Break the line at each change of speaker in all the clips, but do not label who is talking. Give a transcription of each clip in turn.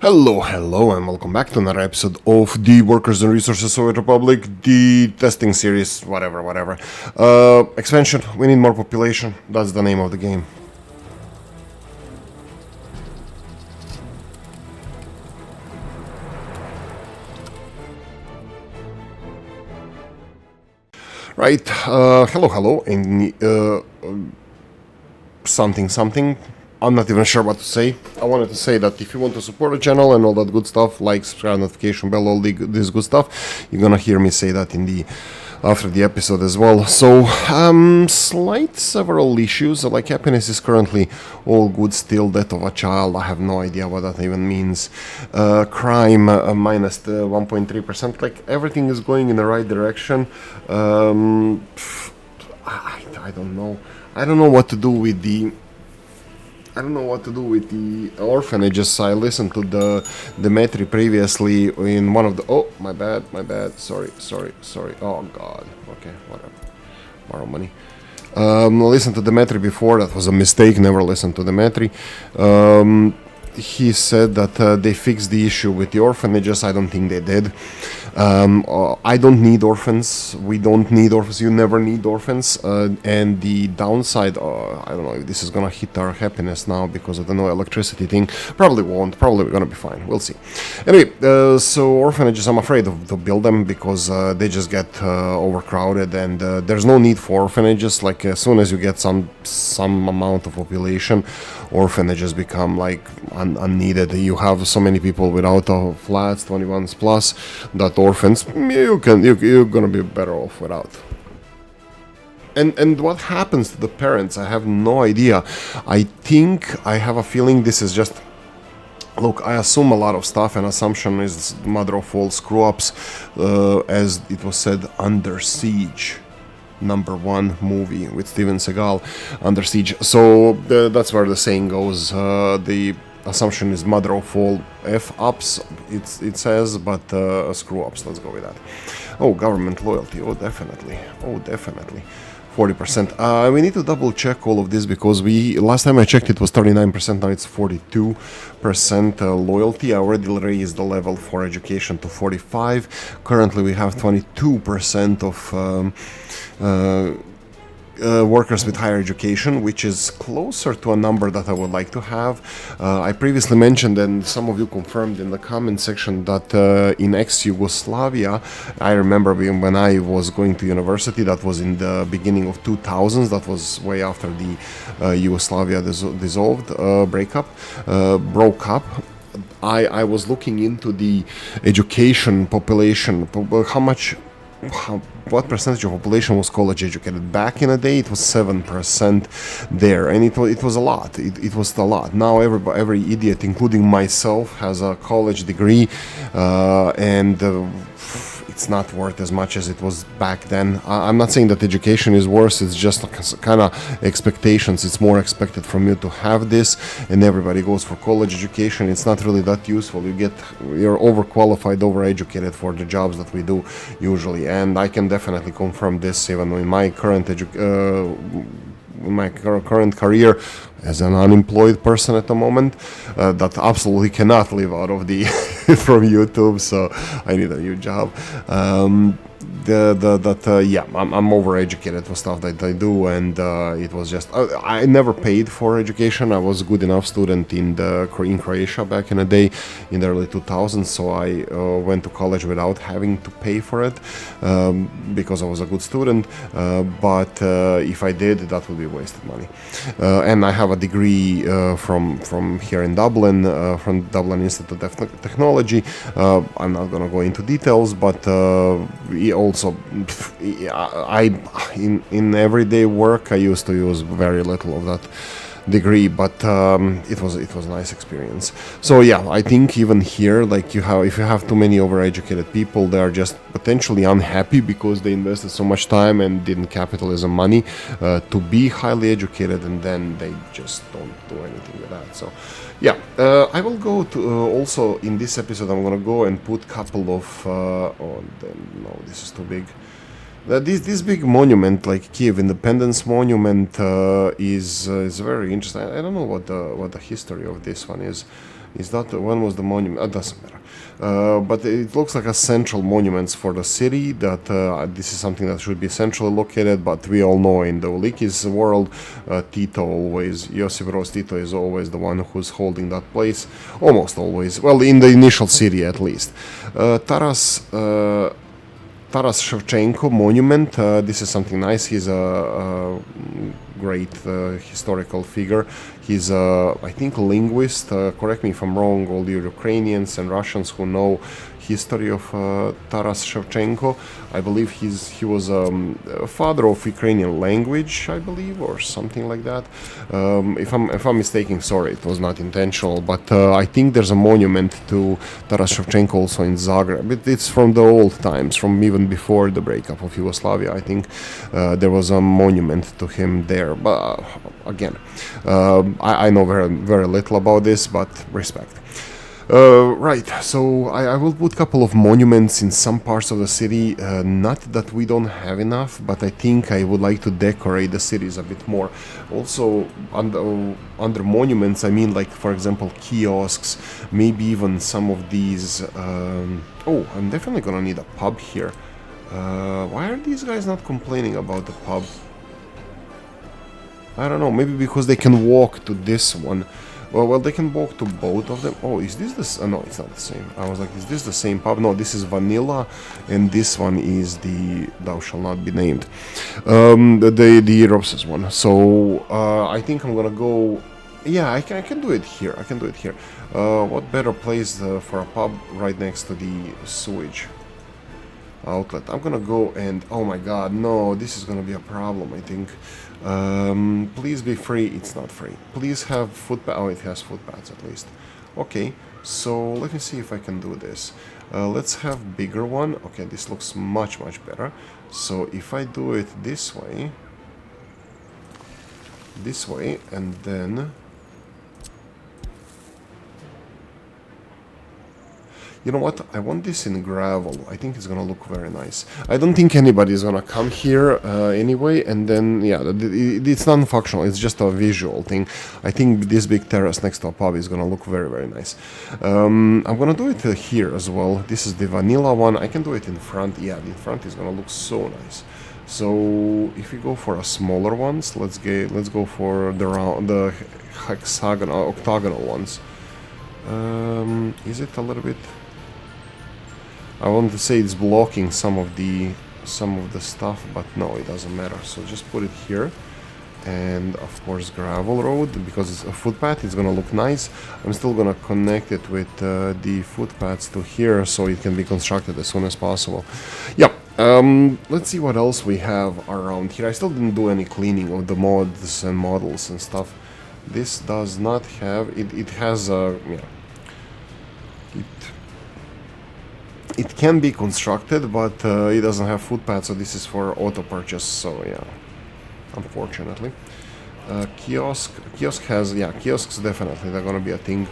Hello, and welcome back to another episode of the Workers and Resources Soviet Republic, the testing series, whatever. Expansion, we need more population, that's the name of the game. Right, hello, and something. I'm not even sure what to say. I wanted to say that if you want to support the channel and all that good stuff, like, subscribe, notification bell, all this good stuff, you're gonna hear me say that after the episode as well. So, slight several issues. Like, happiness is currently all good still. Death of a child, I have no idea what that even means. Crime, minus the 1.3%. Like, everything is going in the right direction. I don't know. I don't know what to do with the orphanages. I listened to the Dimitri previously in one of the... Oh, my bad. Sorry. Oh, God. Okay, whatever. Borrow money. Listened to Dimitri before. That was a mistake. Never listened to Dimitri. He said that they fixed the issue with the orphanages. I don't think they did. I don't need orphans. We don't need orphans. You never need orphans. And the downside, I don't know if this is gonna hit our happiness now because of the no electricity thing. Probably won't. Probably we're gonna be fine. We'll see. Anyway, so orphanages, I'm afraid to build them because they just get overcrowded, and there's no need for orphanages. Like, as soon as you get some amount of population, orphanages become like unneeded. You have so many people without flats, 21s plus, that orphans, you're gonna be better off without. And what happens to the parents, I have no idea. I have a feeling this is just... Look, I assume a lot of stuff, and assumption is mother of all screw-ups, as it was said, Under Siege. #1 movie with Steven Seagal, Under Siege. So that's where the saying goes. The assumption is mother of all F-ups, it says, but screw-ups, let's go with that. Oh, government loyalty, oh definitely. 40%. We need to double check all of this because last time I checked it was 39%, now it's 42% loyalty. I already raised the level for education to 45. Currently we have 22% of workers with higher education, which is closer to a number that I would like to have. I previously mentioned, and some of you confirmed in the comment section, that in ex-Yugoslavia, I remember when I was going to university, that was in the beginning of 2000s, that was way after the Yugoslavia broke up. I was looking into the education population, what percentage of population was college educated. Back in the day, it was 7% there, and it was a lot. It was a lot. Now every idiot, including myself, has a college degree, and it's not worth as much as it was back then. I'm not saying that education is worse, it's just kind of expectations. It's more expected from you to have this, and everybody goes for college education. It's not really that useful. You're overqualified, overeducated for the jobs that we do usually, and I can definitely confirm this even in my current career as an unemployed person at the moment, that absolutely cannot live out of the from YouTube, so I need a new job. I'm overeducated for stuff that I do, and it was just I never paid for education. I was a good enough student in Croatia back in the day, in the early 2000s, so I went to college without having to pay for it, because I was a good student, but if I did, that would be wasted money. And I have a degree from here in Dublin, from Dublin Institute of Technology. I'm not gonna go into details, but also, in everyday work, I used to use very little of that degree, but it was a nice experience. So yeah, I think even here, like, if you have too many overeducated people, they are just potentially unhappy because they invested so much time and didn't capitalism money to be highly educated, and then they just don't do anything with that. So yeah, I will go to also in this episode I'm gonna go and put couple of no, this is too big. This big monument, like Kiev Independence Monument, is very interesting. I don't know what the history of this one is. Is that when was the monument? Doesn't matter. But it looks like a central monuments for the city. That this is something that should be centrally located. But we all know in the Oolykee's world, Josip Broz Tito is always the one who's holding that place. Almost always. Well, in the initial city at least. Taras Shevchenko monument. This is something nice. He's a great historical figure. He's I think, linguist. Correct me if I'm wrong. All the Ukrainians and Russians who know history of Taras Shevchenko, I believe he was a father of Ukrainian language, I believe, or something like that. If I'm mistaken, sorry, it was not intentional. But I think there's a monument to Taras Shevchenko also in Zagreb. It's from the old times, from even before the breakup of Yugoslavia. I think there was a monument to him there. But again, I know very, very little about this, but respect. Right, so I will put a couple of monuments in some parts of the city. Not that we don't have enough, but I think I would like to decorate the cities a bit more. Also, under monuments, I mean, like, for example, kiosks, maybe even some of these... oh, I'm definitely gonna need a pub here. Why are these guys not complaining about the pub? I don't know, maybe because they can walk to this one. Well, they can walk to both of them. Oh, is this the... no, it's not the same. I was like, is this the same pub? No, this is Vanilla, and this one is the... Thou shall not be named. The Robses one. So, I think I'm gonna go... Yeah, I can do it here. I can do it here. What better place for a pub right next to the sewage outlet? I'm gonna go and... Oh my god, no, this is gonna be a problem, I think. Please be free. It's not free. Please have footpath. Oh, it has footpaths at least. Okay, so let me see if I can do this. Let's have bigger one. Okay, this looks much better. So if I do it this way, and then... You know what? I want this in gravel. I think it's gonna look very nice. I don't think anybody is gonna come here anyway, and then, yeah, it's non-functional. It's just a visual thing. I think this big terrace next to a pub is gonna look very nice. I'm gonna do it here as well. This is the vanilla one. I can do it in front. Yeah, the front is gonna look so nice. So if we go for a smaller ones, let's go for the hexagonal, octagonal ones. Is it a little bit... I want to say it's blocking some of the stuff, but no, it doesn't matter. So just put it here, and of course gravel road, because it's a footpath. It's gonna look nice. I'm still gonna connect it with the footpaths to here, so it can be constructed as soon as possible. Yeah. Let's see what else we have around here. I still didn't do any cleaning of the mods and models and stuff. This does not have it. It has a It can be constructed, but it doesn't have footpaths, so this is for auto purchase. So yeah, unfortunately. Kiosk has, yeah, kiosks definitely, they're gonna be a thing.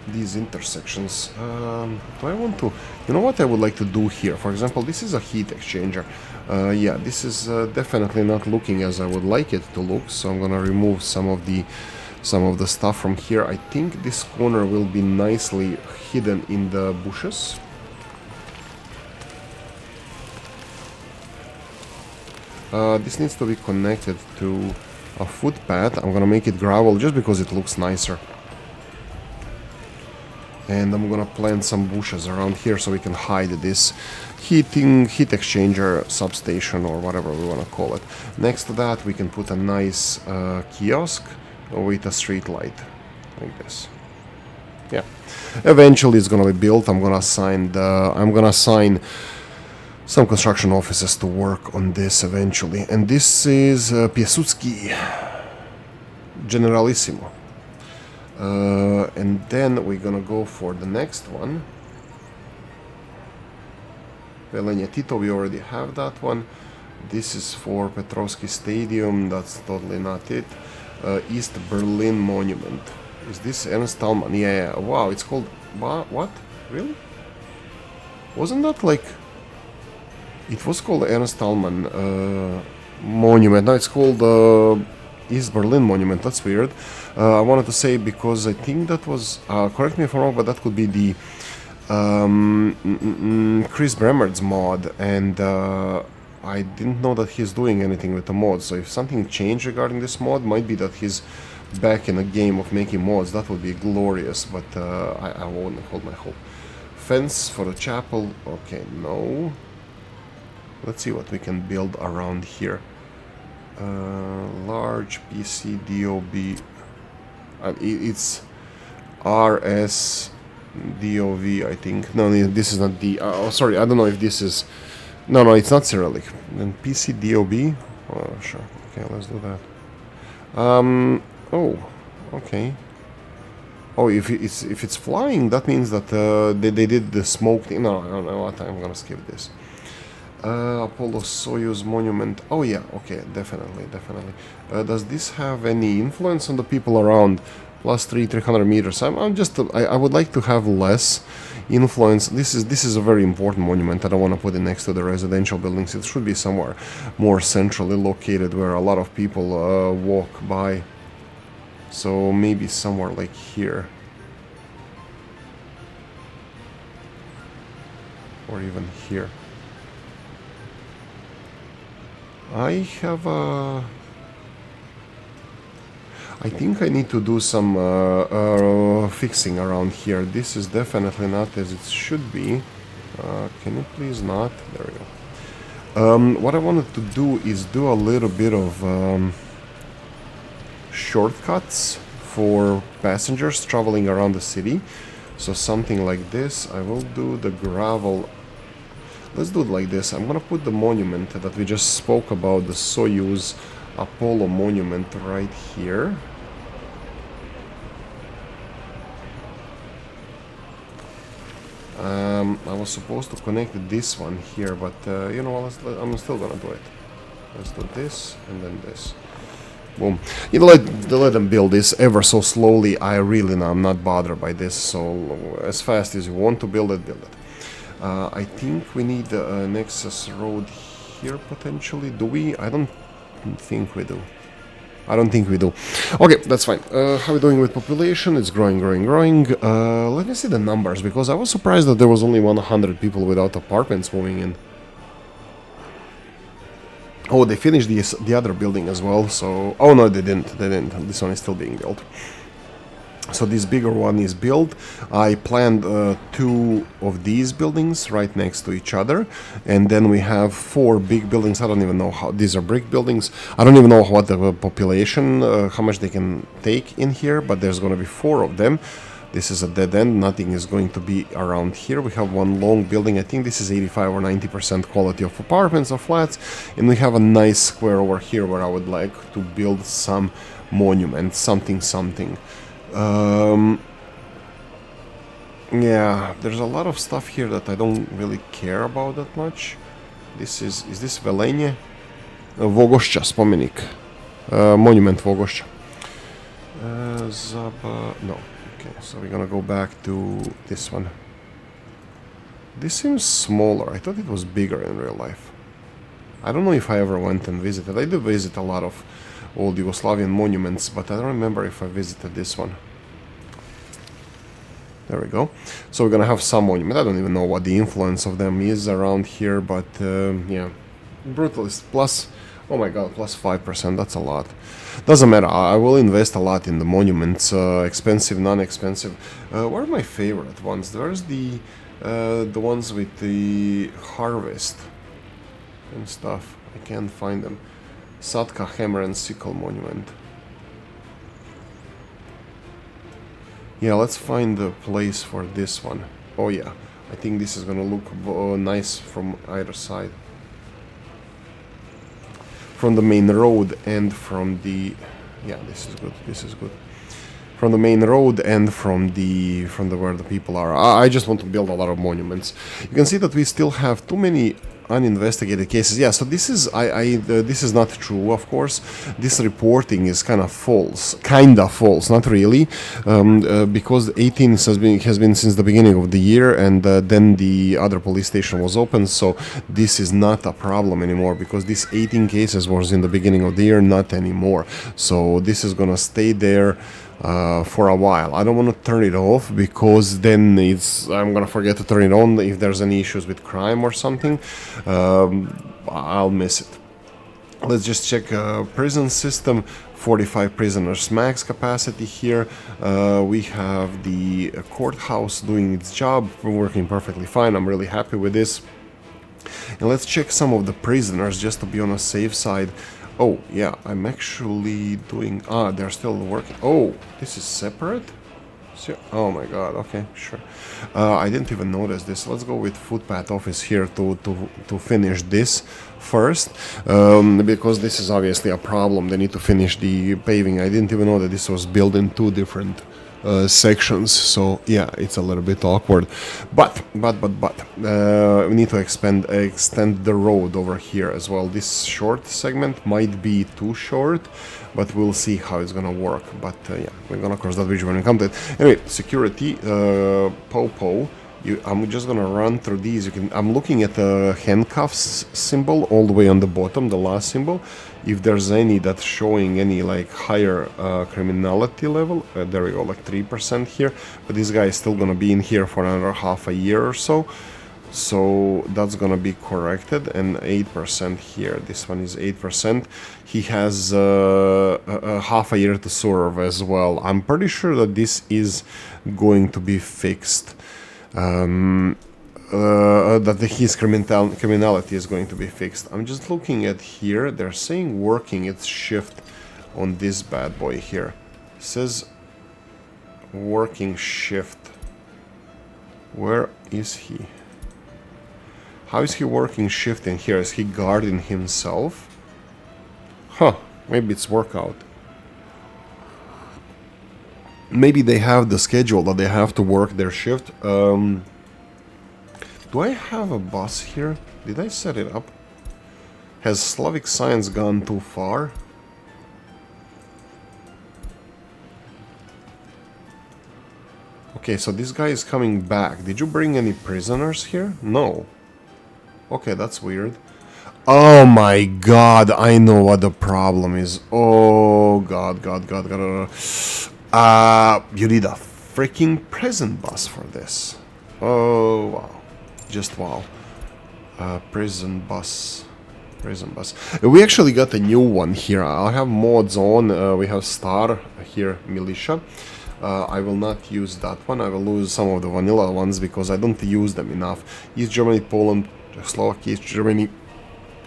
These intersections, do I want to... You know what I would like to do here? For example, this is a heat exchanger. Yeah, this is definitely not looking as I would like it to look, so I'm gonna remove some of the stuff from here. I think this corner will be nicely hidden in the bushes. This needs to be connected to a footpath. I'm gonna make it gravel just because it looks nicer. And I'm gonna plant some bushes around here so we can hide this heat exchanger substation, or whatever we wanna call it. Next to that we can put a nice kiosk with a street light like this. Yeah, eventually it's gonna be built. I'm gonna assign some construction offices to work on this eventually. And this is Piłsudski Generalissimo. And then we're gonna go for the next one. Velenia Tito, we already have that one. This is for Petrovsky Stadium. That's totally not it. East Berlin Monument. Is this Ernst Thälmann? Yeah. Wow, it's called... What? Really? Wasn't that like... It was called Ernst Thälmann Monument. No, it's called East Berlin monument. That's weird. I wanted to say because I think that was, correct me if I'm wrong, but that could be the Chris Bremmer's mod, and I didn't know that he's doing anything with the mod. So if something changed regarding this mod, might be that he's back in a game of making mods. That would be glorious, but I won't hold my hope. Fence for the chapel. Okay, no. Let's see what we can build around here. Large PC DOB. It's RS DOV, I think. No, this is not the. Oh, sorry, I don't know if this is. No, it's not Cyrillic. Then PC DOB. Oh, sure. Okay, let's do that. Oh, okay. Oh, if it's flying, that means that they did the smoke thing. No, I don't know what. I'm gonna skip this. Apollo Soyuz monument. Oh yeah, okay, definitely. Does this have any influence on the people around? Plus 300 meters. I would like to have less influence. This is a very important monument. I don't want to put it next to the residential buildings. It should be somewhere more centrally located where a lot of people walk by. So maybe somewhere like here. Or even here. I have a... I think I need to do some fixing around here. This is definitely not as it should be. Can you please not? There we go. What I wanted to do is do a little bit of shortcuts for passengers traveling around the city. So something like this. I will do the gravel. Let's do it like this. I'm gonna put the monument that we just spoke about, the Soyuz Apollo monument, right here. I was supposed to connect this one here, but you know what, I'm still gonna do it. Let's do this and then this. Boom. You know, let them build this ever so slowly. I'm not bothered by this. So as fast as you want to build it, build it. I think we need a Nexus road here potentially. Do we? I don't think we do. Okay, that's fine. How are we doing with population? It's growing. Let me see the numbers, because I was surprised that there was only 100 people without apartments moving in. Oh, they finished the other building as well, so... Oh, no, they didn't. This one is still being built. So this bigger one is built. I planned 2 of these buildings right next to each other, and then we have 4 big buildings. I don't even know how these are brick buildings. I don't even know what the population, how much they can take in here, but there's going to be 4 of them. This is a dead end. Nothing is going to be around here. We have one long building. I think this is 85 or 90% quality of apartments or flats, and we have a nice square over here where I would like to build some monument, something. Yeah, there's a lot of stuff here that I don't really care about that much. Is this Velenje? Vogošća spomenik. Monument Vogošća. No. Okay, so we're gonna go back to this one. This seems smaller. I thought it was bigger in real life. I don't know if I ever went and visited. I did visit a lot of old Yugoslavian monuments, but I don't remember if I visited this one. There we go. So we're gonna have some monument. I don't even know what the influence of them is around here, but yeah. Brutalist plus, oh my god, plus 5%, that's a lot. Doesn't matter, I will invest a lot in the monuments, expensive, non-expensive. What are my favorite ones? There's the ones with the harvest and stuff. I can't find them. Satka Hammer and Sickle Monument. Yeah, let's find the place for this one. Oh yeah, I think this is gonna look nice from either side. From the main road and from the... Yeah, this is good. From the main road and from where the people are. I just want to build a lot of monuments. You can see that we still have too many Uninvestigated cases. Yeah, so this is this is not true. Of course, this reporting is kind of false. Not really, because 18 has been since the beginning of the year, and then the other police station was open. So this is not a problem anymore because this 18 cases was in the beginning of the year, not anymore. So this is gonna stay there for a while. I don't want to turn it off because then I'm gonna forget to turn it on if there's any issues with crime or something. I'll miss it. Let's just check prison system. 45 prisoners max capacity here. We have the courthouse doing its job, working perfectly fine. I'm really happy with this. And let's check some of the prisoners just to be on a safe side. Oh, yeah, I'm actually doing... they're still working. Oh, this is separate? Oh my god, okay, sure. I didn't even notice this. Let's go with footpath office here to finish this first. Because this is obviously a problem. They need to finish the paving. I didn't even know that this was built in two different sections, so yeah, it's a little bit awkward, but we need to extend the road over here as well. This short segment might be too short, but we'll see how it's gonna work. But yeah, we're gonna cross that bridge when we come to it. Anyway, security, Popo. I'm just gonna run through these. I'm looking at the handcuffs symbol all the way on the bottom, the last symbol. If there's any that's showing any like higher criminality level, there we go, like 3% here. But this guy is still gonna be in here for another half a year or so. So that's gonna be corrected, and 8% here. This one is 8%. He has a half a year to serve as well. I'm pretty sure that this is going to be fixed. That his criminality is going to be fixed. I'm just looking at here. They're saying working its shift on this bad boy here. It says working shift. Where is he? How is he working shift in here? Is he guarding himself? Huh, maybe it's workout. Maybe they have the schedule that they have to work their shift. Do I have a bus here? Did I set it up? Has Slavic science gone too far? Okay, so this guy is coming back. Did you bring any prisoners here? No. Okay, that's weird. Oh my god, I know what the problem is. Oh god. You need a freaking prison bus for this. Oh wow. Just wow. Prison bus. We actually got a new one here. I have mods on. We have Star here, Militia. I will not use that one. I will use some of the vanilla ones because I don't use them enough. East Germany, Poland, Czechoslovakia, East Germany.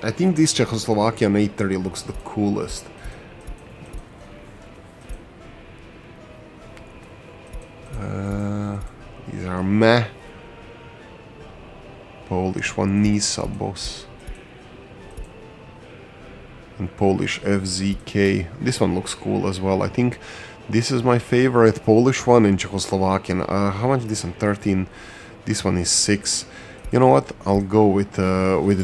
I think this Czechoslovakia on 830 looks the coolest. These are meh. Polish one, Nisa boss. And Polish FZK. This one looks cool as well. I think this is my favorite Polish one in Czechoslovakian. How much is this one? 13. This one is 6. You know what? I'll go with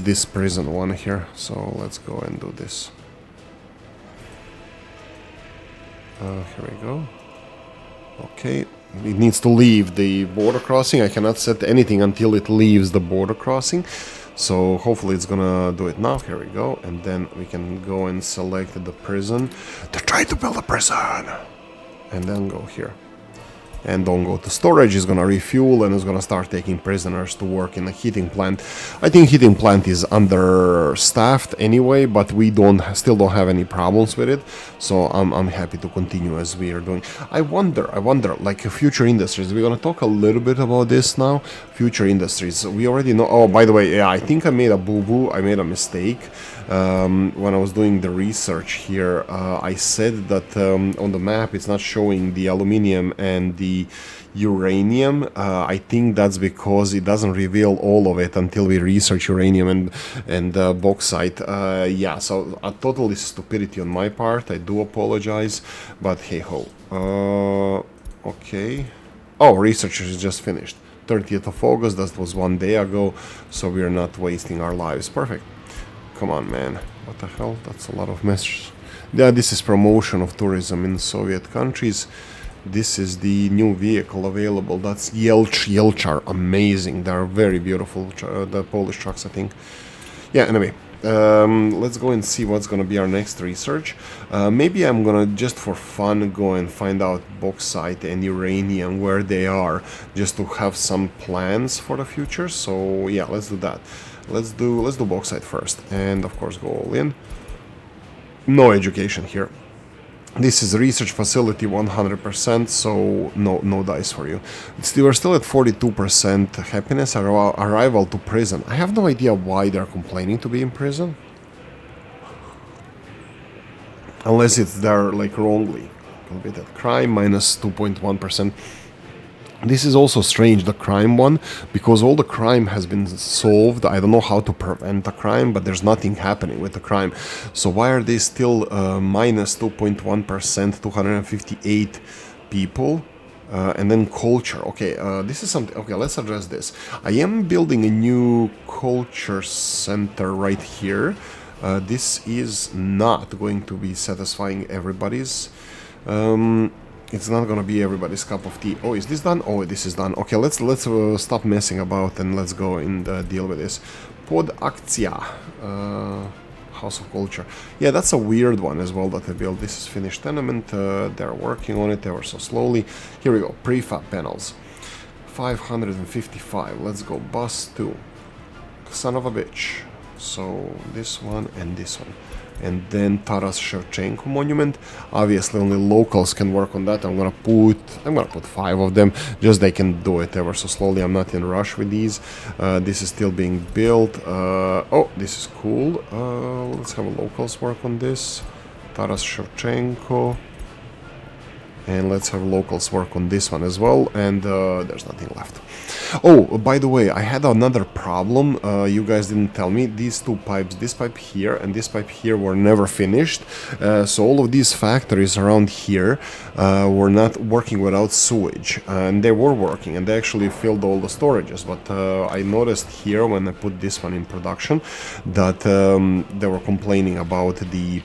this prison one here. So let's go and do this. Here we go. Okay. It needs to leave the border crossing. I cannot set anything until it leaves the border crossing. So hopefully it's gonna do it now. Here we go. And then we can go and select the prison. They're trying to build a prison. And then go here. And don't go to storage. It's gonna refuel and it's gonna start taking prisoners to work in a heating plant. I think heating plant is understaffed anyway, but we still don't have any problems with it. So I'm happy to continue as we are doing. I wonder, like future industries. We're gonna talk a little bit about this now. Future industries. We already know. Oh, by the way, yeah, I think I made a boo-boo. I made a mistake. When I was doing the research here, I said that on the map it's not showing the aluminium and the uranium. I think that's because it doesn't reveal all of it until we research uranium and bauxite. Yeah, so a totally stupidity on my part. I do apologize, but hey ho. Okay. Oh, research is just finished. 30th of August, that was 1 day ago, so we're not wasting our lives. Perfect. Come on, man. What the hell? That's a lot of messages. Yeah, this is promotion of tourism in Soviet countries. This is the new vehicle available. That's Jelch. Jelch are amazing. They're very beautiful, the Polish trucks, I think. Yeah, anyway. Let's go and see what's gonna be our next research. Maybe I'm gonna, just for fun, go and find out bauxite and uranium, where they are, just to have some plans for the future. So yeah, let's do that. Let's do bauxite first, and of course go all in. No education here. This is research facility 100%, so no dice for you. We're still at 42% happiness. Arrival to prison. I have no idea why they're complaining to be in prison. Unless it's there, like, wrongly. A bit at crime, minus 2.1%. This is also strange, the crime one, because all the crime has been solved. I don't know how to prevent a crime, but there's nothing happening with the crime. So why are they still minus 2.1%, 258 people? And then culture. Okay, this is something. Okay, let's address this. I am building a new culture center right here. This is not going to be satisfying everybody's. It's not gonna be everybody's cup of tea. Oh, is this done? Oh, this is done. Okay, let's stop messing about and let's go and deal with this. Pod Akcja, House of Culture. Yeah, that's a weird one as well that I built. This is finished tenement. They're working on it ever so slowly. Here we go. Prefab panels. 555. Let's go. Bus 2. Son of a bitch. So this one and this one. And then Taras Shevchenko monument. Obviously only locals can work on that. I'm gonna put 5 of them, just they can do it ever so slowly. I'm not in a rush with these. This is still being built. Oh, this is cool. Let's have locals work on this. Taras Shevchenko. And let's have locals work on this one as well. And there's nothing left. Oh, by the way, I had another problem. You guys didn't tell me. These two pipes, this pipe here and this pipe here, were never finished. So all of these factories around here were not working without sewage. And they were working, and they actually filled all the storages. But I noticed here when I put this one in production that they were complaining about the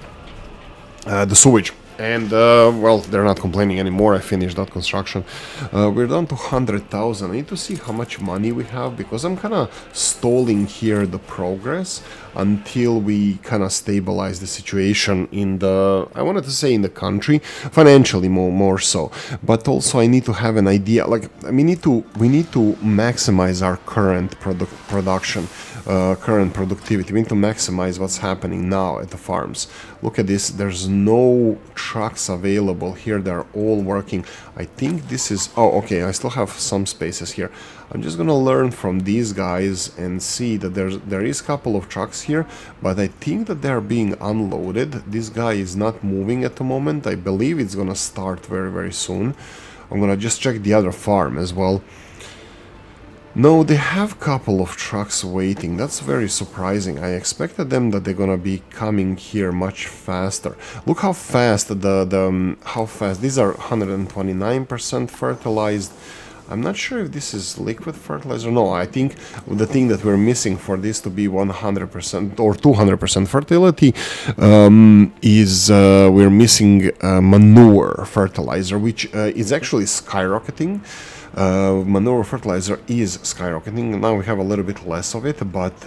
sewage. And, well, they're not complaining anymore. I finished that construction. We're down to 100,000. I need to see how much money we have, because I'm kind of stalling here the progress until we kind of stabilize the situation in the, I wanted to say in the country, financially more so. But also I need to have an idea, like, we need to maximize our current production. Current productivity. We need to maximize what's happening now at the farms. Look at this. There's no trucks available here. They're all working. I think this is... Oh, okay. I still have some spaces here. I'm just gonna learn from these guys and see that there is a couple of trucks here, but I think that they're being unloaded. This guy is not moving at the moment. I believe it's gonna start very, very soon. I'm gonna just check the other farm as well. No, they have a couple of trucks waiting. That's very surprising. I expected them that they're gonna be coming here much faster. Look how fast how fast these are. 129% fertilized. I'm not sure if this is liquid fertilizer. No, I think the thing that we're missing for this to be 100% or 200% fertility is we're missing manure fertilizer, which is actually skyrocketing. Manure fertilizer is skyrocketing. Now we have a little bit less of it, but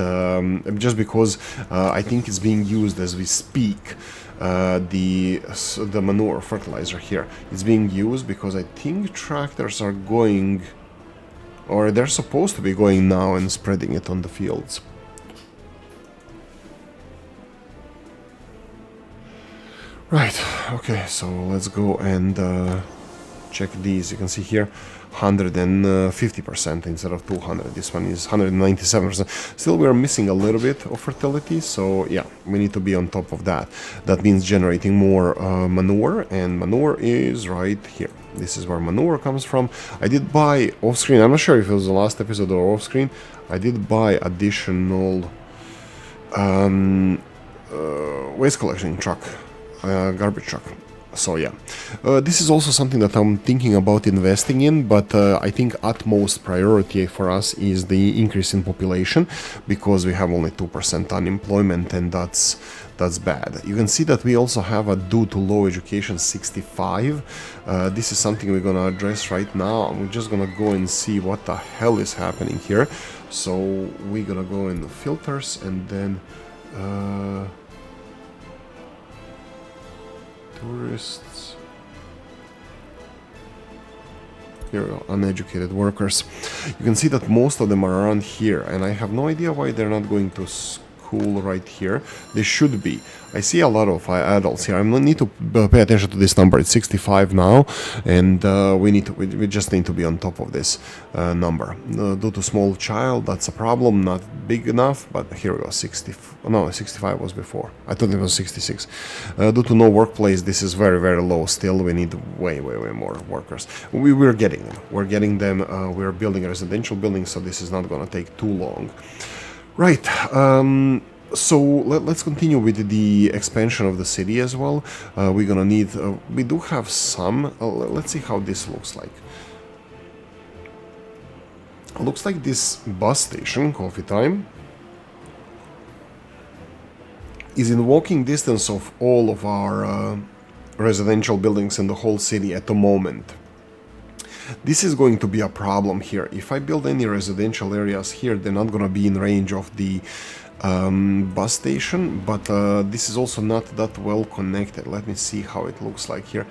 just because I think it's being used as we speak. The manure fertilizer here, it's being used because I think tractors are going, or they're supposed to be going now and spreading it on the fields. Right, okay, so let's go and check these. You can see here 150% instead of 200. This one is 197%. Still, we're missing a little bit of fertility, so yeah, we need to be on top of that. That means generating more manure, and manure is right here. This is where manure comes from. I did buy off-screen, I'm not sure if it was the last episode or off-screen, I did buy additional waste collection truck, garbage truck. So yeah, this is also something that I'm thinking about investing in, but I think utmost priority for us is the increase in population, because we have only 2% unemployment, and that's bad. You can see that we also have a due to low education 65. This is something we're gonna address right now. I'm just gonna go and see what the hell is happening here. So we're gonna go in the filters and then tourists. Here we go, uneducated workers. You can see that most of them are around here, and I have no idea why they're not going to school right here. They should be. I see a lot of adults here. I need to pay attention to this number. It's 65 now, and we just need to be on top of this number. Due to small child, that's a problem. Not big enough, but here we go. 65 was before. I thought it was 66. Due to no workplace, this is very, very low. Still, we need way more workers. We're getting them. We're getting them. We're building residential buildings, so this is not going to take too long. Right. So let's continue with the expansion of the city as well. We're gonna need, we do have some, let's see how this looks like. Looks like this bus station, Coffee Time, is in walking distance of all of our residential buildings in the whole city at the moment. This is going to be a problem here. If I build any residential areas here, they're not gonna be in range of the bus station, but this is also not that well connected. Let me see how it looks like here.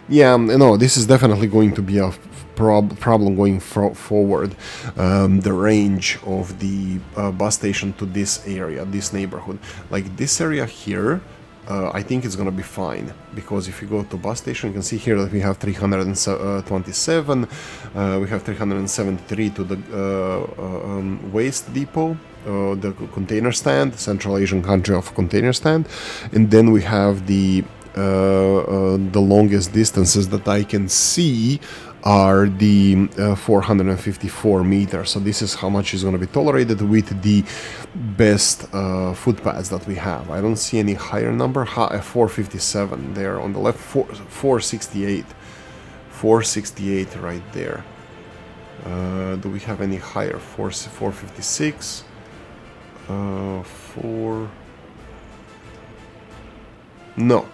Yeah, no, this is definitely going to be a problem going forward. The range of the bus station to this area, this neighborhood, like this area here, I think it's gonna be fine, because if you go to bus station, you can see here that we have 327, we have 373 to the waste depot, the container stand, Central Asian country of container stand, and then we have the longest distances that I can see are the 454 meters. So this is how much is going to be tolerated with the best footpaths that we have. I don't see any higher number. 457 there on the left. 468. 468 right there. Do we have any higher? 456. 4. No,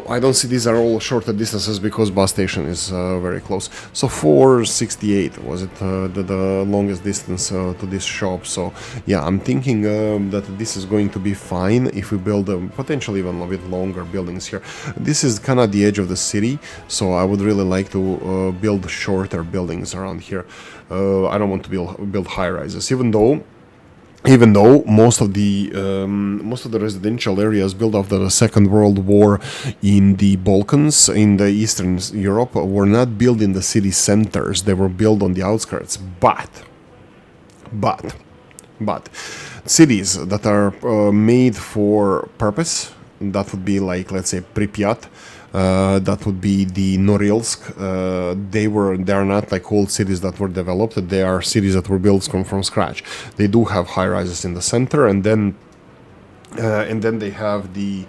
I don't see. These are all shorter distances because bus station is very close. So 468 was it the longest distance to this shop. So yeah, I'm thinking that this is going to be fine if we build potentially even a bit longer buildings here. This is kind of the edge of the city, so I would really like to build shorter buildings around here. I don't want to build high rises, even though most of the residential areas built after the Second World War in the Balkans, in the Eastern Europe, were not built in the city centers. They were built on the outskirts. But cities that are made for purpose, that would be like, let's say, Pripyat. That would be the Norilsk. They are not like old cities that were developed. They are cities that were built from scratch. They do have high rises in the center, and then they have the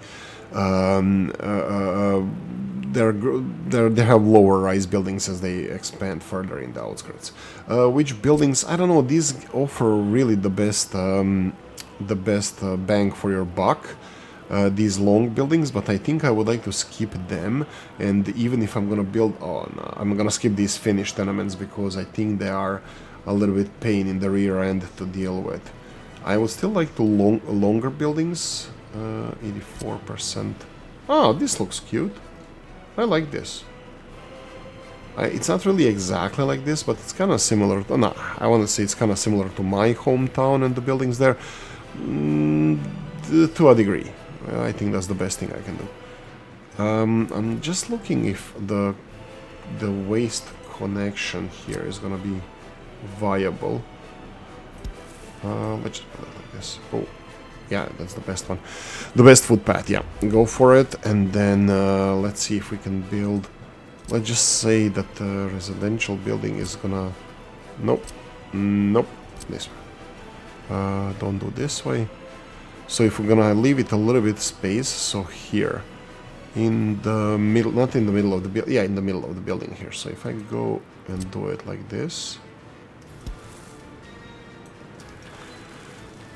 they have lower rise buildings as they expand further in the outskirts. Which buildings? I don't know. These offer really the best bang for your buck. These long buildings, but I think I would like to skip them, and even if I'm gonna build, I'm gonna skip these finished tenements because I think they are a little bit pain in the rear end to deal with. I would still like to longer buildings. 84%. Oh, this looks cute. I like this. It's not really exactly like this, but it's kind of similar. No, I want to say it's kind of similar to my hometown and the buildings there, to a degree. I think that's the best thing I can do. I'm just looking if the waste connection here is gonna be viable. Let's just put it like this. Oh, yeah, that's the best one. The best footpath, yeah. Go for it, and then let's see if we can build. Let's just say that the residential building is gonna. Nope. This way. Don't do this way. So if we're gonna leave it a little bit space, so here in the middle, not in the middle of the building, yeah, in the middle of the building here. So if I go and do it like this,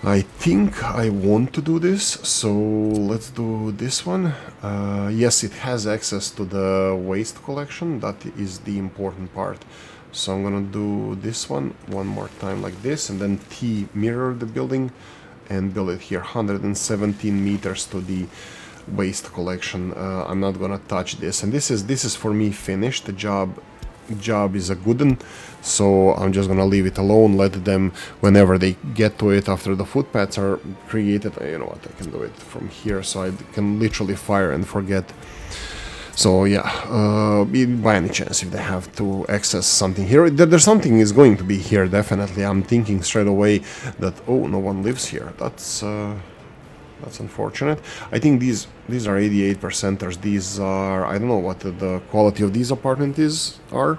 I think I want to do this, so let's do this one. Yes, it has access to the waste collection, that is the important part. So I'm gonna do this one more time like this, and then T mirror the building and build it here, 117 meters to the waste collection. I'm not gonna touch this, and this is for me finished. The job is a good one, so I'm just gonna leave it alone, let them, whenever they get to it after the footpaths are created. You know what, I can do it from here, so I can literally fire and forget. So yeah, by any chance, if they have to access something here, there's something is going to be here, definitely. I'm thinking straight away that, oh, no one lives here. That's unfortunate. I think these are 88%ers. These are, I don't know what the quality of these apartments are,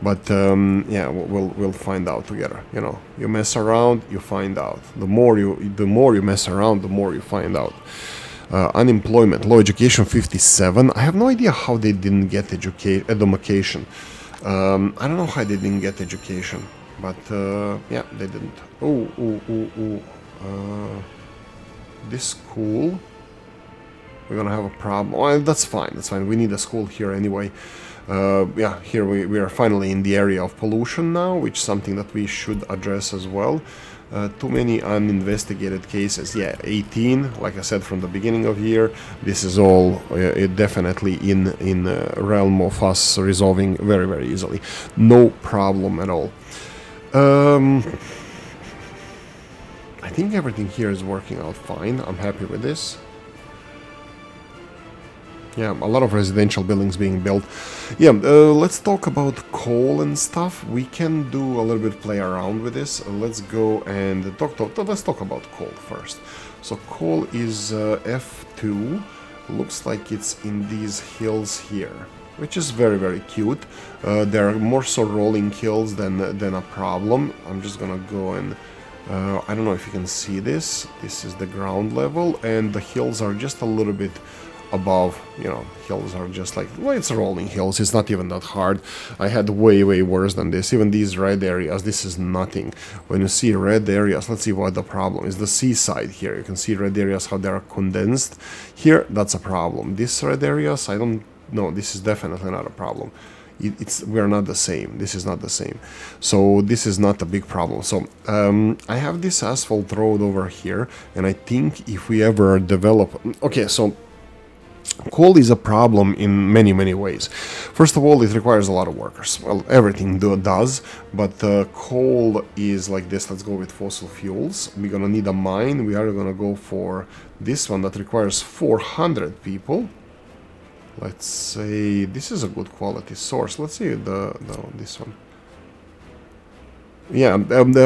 but yeah, we'll find out together. You know, you mess around, you find out. The more you mess around, the more you find out. Unemployment, low education, 57. I have no idea how they didn't get education. I don't know how they didn't get education, but yeah, they didn't. This school, we're gonna have a problem. Well, that's fine, we need a school here anyway. Yeah, here we are finally in the area of pollution now, which is something that we should address as well. Too many uninvestigated cases. Yeah, 18, like I said from the beginning of the year. This is all definitely in realm of us resolving very, very easily. No problem at all. I think everything here is working out fine. I'm happy with this. Yeah, a lot of residential buildings being built. Yeah, let's talk about coal and stuff. We can do a little bit play around with this. Let's go and let's talk about coal first. So coal is F2. Looks like it's in these hills here, which is very, very cute. There are more so rolling hills than a problem. I'm just gonna go and I don't know if you can see this. This is the ground level, and the hills are just a little bit above. You know, hills are just like, well, it's rolling hills. It's not even that hard. I had way, way worse than this. Even these red areas, this is nothing. When you see red areas, let's see what the problem is. The seaside here, you can see red areas, how they are condensed. Here, that's a problem. These red areas, I don't know. This is definitely not a problem. We're not the same. This is not the same. So this is not a big problem. So I have this asphalt road over here, and I think if we ever develop... Okay, so coal is a problem in many, many ways. First of all, it requires a lot of workers. Well, everything does, but coal is like this. Let's go with fossil fuels. We're gonna need a mine. We are gonna go for this one that requires 400 people. Let's say this is a good quality source. Let's see this one. Yeah,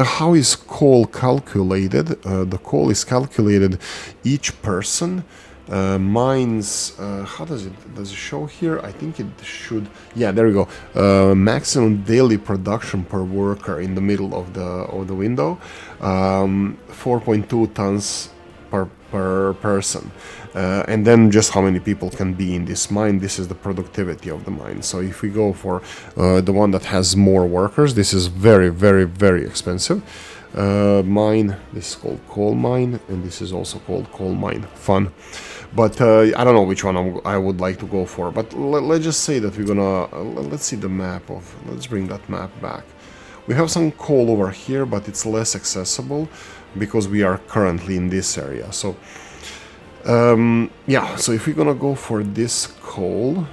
how is coal calculated? The coal is calculated each person. Mines, how does it show here? I think it should. Yeah, there we go. Maximum daily production per worker in the middle of the window. 4.2 tons per person. And then just how many people can be in this mine. This is the productivity of the mine. So if we go for the one that has more workers, this is very, very, very expensive. Mine, this is called coal mine, and this is also called coal mine. Fun. But I don't know which one I would like to go for. But let's just say that we're gonna... let's see the map of... Let's bring that map back. We have some coal over here, but it's less accessible because we are currently in this area. So... yeah, so if we're gonna go for this coal,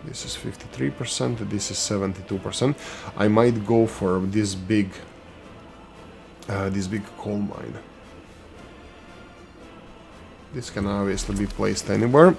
this is 53%, this is 72%. I might go for this big coal mine. This can obviously be placed anywhere.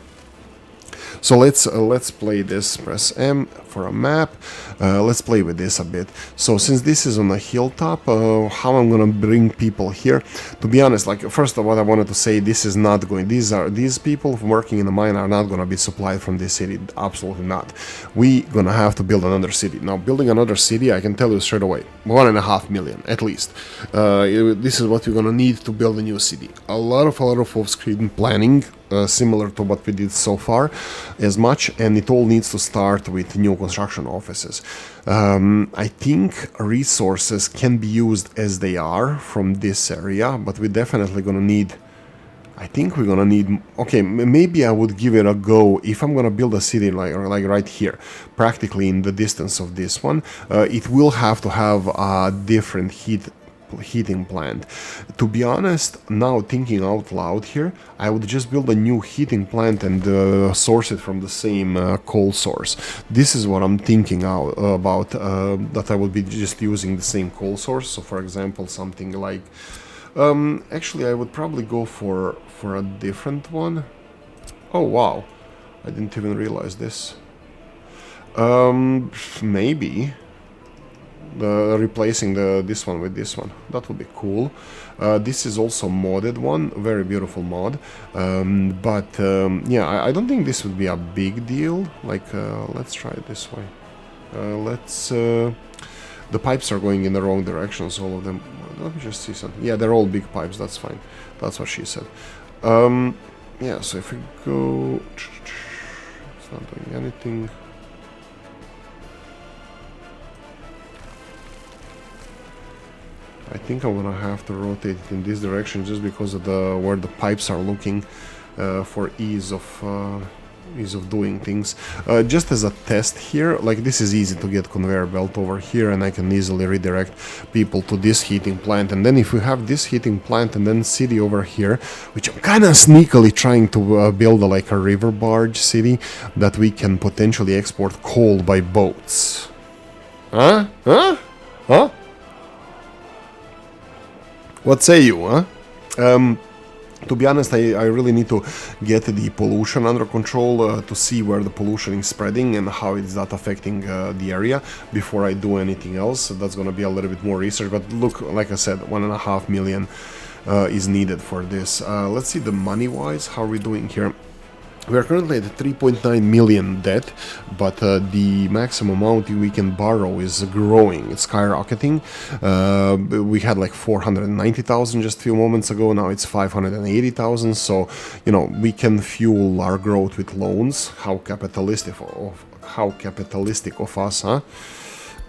So let's play this. Press M for a map. Let's play with this a bit. So since this is on a hilltop, how I'm gonna bring people here? To be honest, like first of all, I wanted to say this is not going. These people working in the mine are not gonna be supplied from this city. Absolutely not. We gonna have to build another city. Now, building another city, I can tell you straight away, 1.5 million at least. This is what you're gonna need to build a new city. A lot of off-screen planning. similar to what we did so far as much, and it all needs to start with new construction offices. I think resources can be used as they are from this area, but we're definitely gonna need, I think we're gonna need, okay, maybe I would give it a go if I'm gonna build a city like right here, practically in the distance of this one. It will have to have a different heating plant. To be honest, now thinking out loud here, I would just build a new heating plant and source it from the same coal source. This is what I'm thinking about, that I would be just using the same coal source. So for example, something like, actually I would probably go for a different one. Oh wow, I didn't even realize this. Maybe replacing this one with this one, that would be cool. This is also modded one, very beautiful mod, but yeah, I don't think this would be a big deal. Like let's try it this way. The pipes are going in the wrong directions, all of them. Let me just see something. Yeah, they're all big pipes, that's fine. That's what she said. Yeah, so if we go, it's not doing anything. I think I'm gonna have to rotate it in this direction just because of where the pipes are looking, for ease of doing things. Just as a test here, like this is easy to get conveyor belt over here, and I can easily redirect people to this heating plant. And then if we have this heating plant and then city over here, which I'm kind of sneakily trying to build like a river barge city that we can potentially export coal by boats. Huh? What say you, huh? To be honest, I really need to get the pollution under control to see where the pollution is spreading and how it's not affecting the area before I do anything else. So that's going to be a little bit more research. But look, like I said, 1.5 million is needed for this. Let's see the money-wise, how are we doing here? We are currently at 3.9 million debt, but the maximum amount we can borrow is growing, it's skyrocketing. We had like 490,000 just a few moments ago, now it's 580,000, so, you know, we can fuel our growth with loans. How capitalistic of us, huh?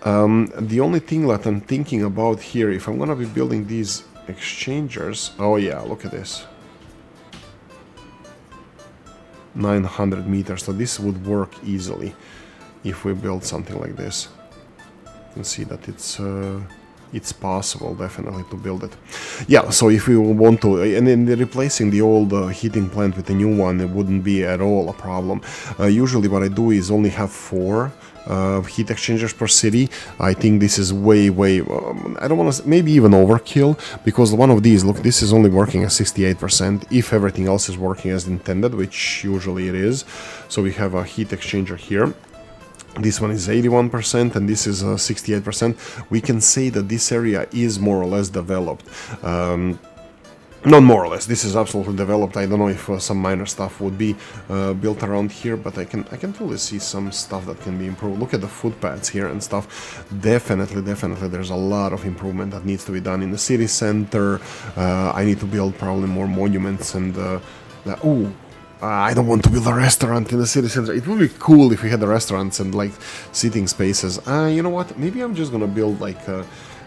The only thing that I'm thinking about here, if I'm gonna be building these exchangers, oh yeah, look at this. 900 meters, so this would work easily if we build something like this. You can see that it's possible definitely to build it. Yeah, so if we want to, and then replacing the old heating plant with a new one, it wouldn't be at all a problem. Usually what I do is only have 4 heat exchangers per city. I think this is way I don't want to, maybe even overkill, because one of these, look, this is only working at 68% if everything else is working as intended, which usually it is. So we have a heat exchanger here. This one is 81% and this is 68%. We can say that this area is more or less developed. Not more or less, this is absolutely developed. I don't know if some minor stuff would be built around here, but I can totally see some stuff that can be improved. Look at the footpaths here and stuff. Definitely there's a lot of improvement that needs to be done in the city center. I need to build probably more monuments and I don't want to build a restaurant in the city center. It would be cool if we had the restaurants and like seating spaces. You know what, maybe I'm just gonna build like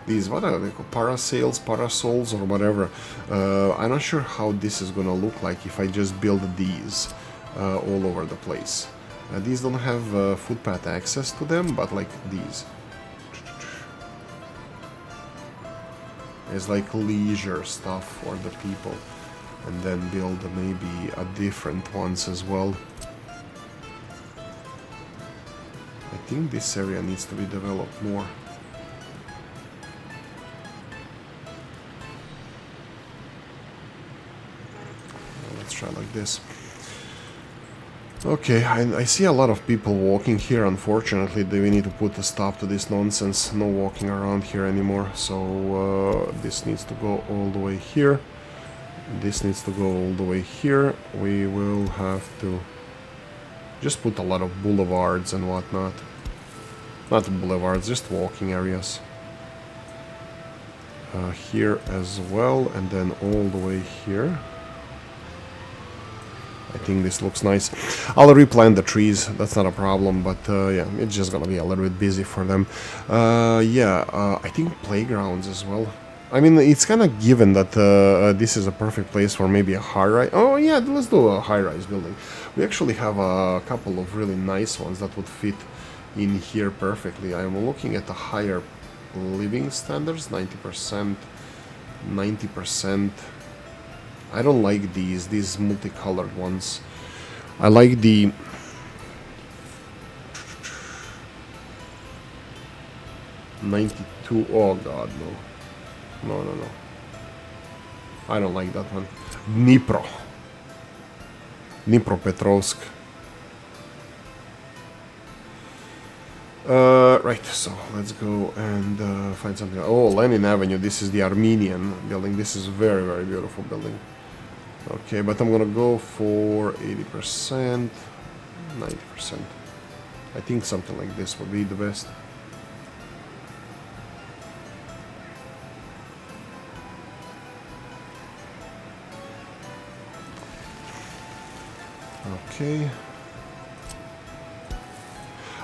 these, what are they called, parasols or whatever. I'm not sure how this is gonna look like if I just build these all over the place. These don't have footpath access to them, but like these. It's like leisure stuff for the people. And then build maybe a different ones as well. I think this area needs to be developed more. Let's try like this. Okay, I see a lot of people walking here. Unfortunately, we need to put a stop to this nonsense. No walking around here anymore. So this needs to go all the way here. This needs to go all the way here. We will have to just put a lot of boulevards and whatnot. Not boulevards, just walking areas. Here as well, and then all the way here. I think this looks nice. I'll replant the trees, that's not a problem, but yeah, it's just gonna be a little bit busy for them. I think playgrounds as well. I mean, it's kind of given that this is a perfect place for maybe a high-rise. Oh yeah, let's do a high-rise building. We actually have a couple of really nice ones that would fit in here perfectly. I'm looking at the higher living standards, 90%, 90%. I don't like these multicolored ones. I like the... $92. Oh god, no. No. I don't like that one. Dnipropetrovsk. Right, so let's go and find something. Oh, Lenin Avenue. This is the Armenian building. This is very, very beautiful building. Okay, but I'm gonna go for 80%, 90%. I think something like this would be the best. Okay.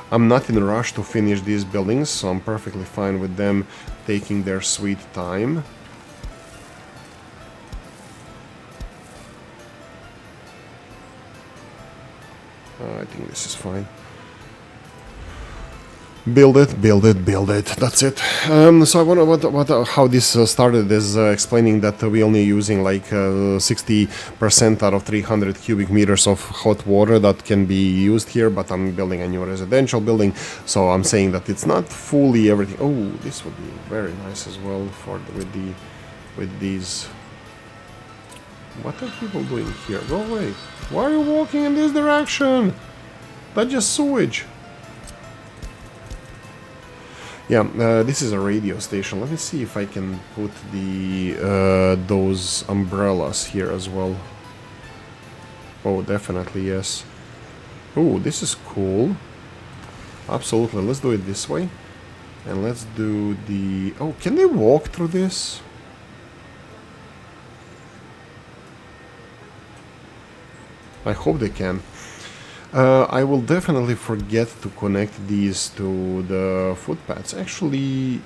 I'm not in a rush to finish these buildings, so I'm perfectly fine with them taking their sweet time. I think this is fine. Build it. That's it. So I wonder how this started is explaining that we're only using like 60% out of 300 cubic meters of hot water that can be used here. But I'm building a new residential building, so I'm saying that it's not fully everything. Oh, this would be very nice as well for with these. What are people doing here? Go away! Why are you walking in this direction? That's just sewage. Yeah, this is a radio station. Let me see if I can put the those umbrellas here as well. Oh, definitely, yes. Oh, this is cool. Absolutely, let's do it this way. And let's do the... Oh, can they walk through this? I hope they can. I will definitely forget to connect these to the footpaths. Actually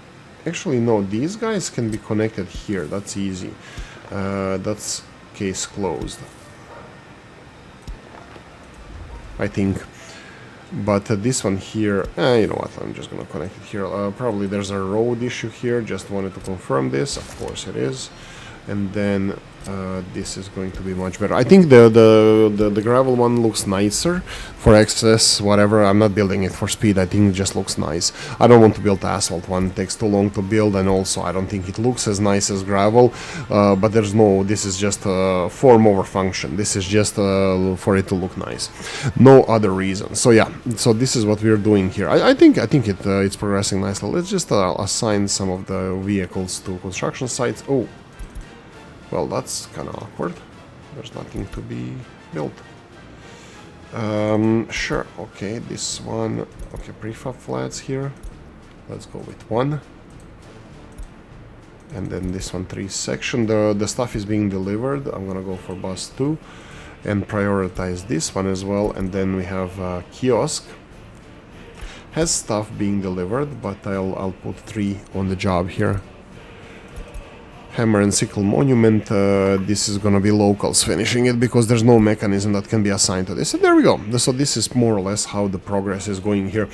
no, these guys can be connected here. That's easy. That's case closed, I think. But this one here, you know what, I'm just gonna connect it here. Probably there's a road issue here, just wanted to confirm this. Of course it is. And then this is going to be much better. I think the gravel one looks nicer for access, whatever. I'm not building it for speed. I think it just looks nice. I don't want to build the asphalt one. It takes too long to build, and also I don't think it looks as nice as gravel. But there's no... This is just a form over function. This is just for it to look nice. No other reason. So yeah. So this is what we're doing here. I think it's progressing nicely. Let's just assign some of the vehicles to construction sites. Oh. Well, that's kind of awkward. There's nothing to be built. Sure, okay, this one... Okay, prefab flats here. Let's go with one. And then this one, 3 section. The stuff is being delivered. I'm gonna go for bus 2. And prioritize this one as well. And then we have kiosk. Has stuff being delivered, but I'll put 3 on the job here. Hammer and Sickle Monument, this is gonna be locals finishing it because there's no mechanism that can be assigned to this. And there we go. So this is more or less how the progress is going here.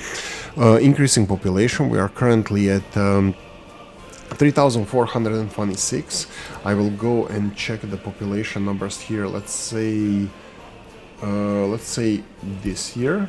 Increasing population, we are currently at 3,426. I will go and check the population numbers here. Let's say this year.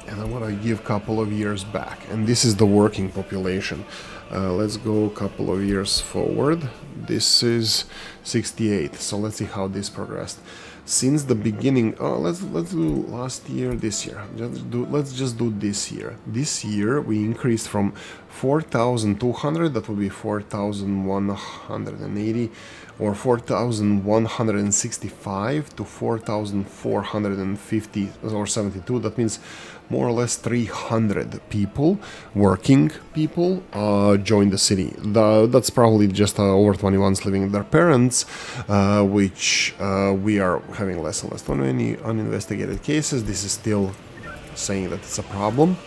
And I want to give a couple of years back. And this is the working population. Let's go a couple of years forward. This is 68. So let's see how this progressed. Since the beginning, let's do last year, this year. Let's just do this year. This year we increased from 4,200, that would be 4,180, or 4,165 to 4,450 or 72. That means more or less 300 people, working people, join the city. That's probably just over 21s living with their parents, which we are having less and less uninvestigated cases. This is still saying that it's a problem.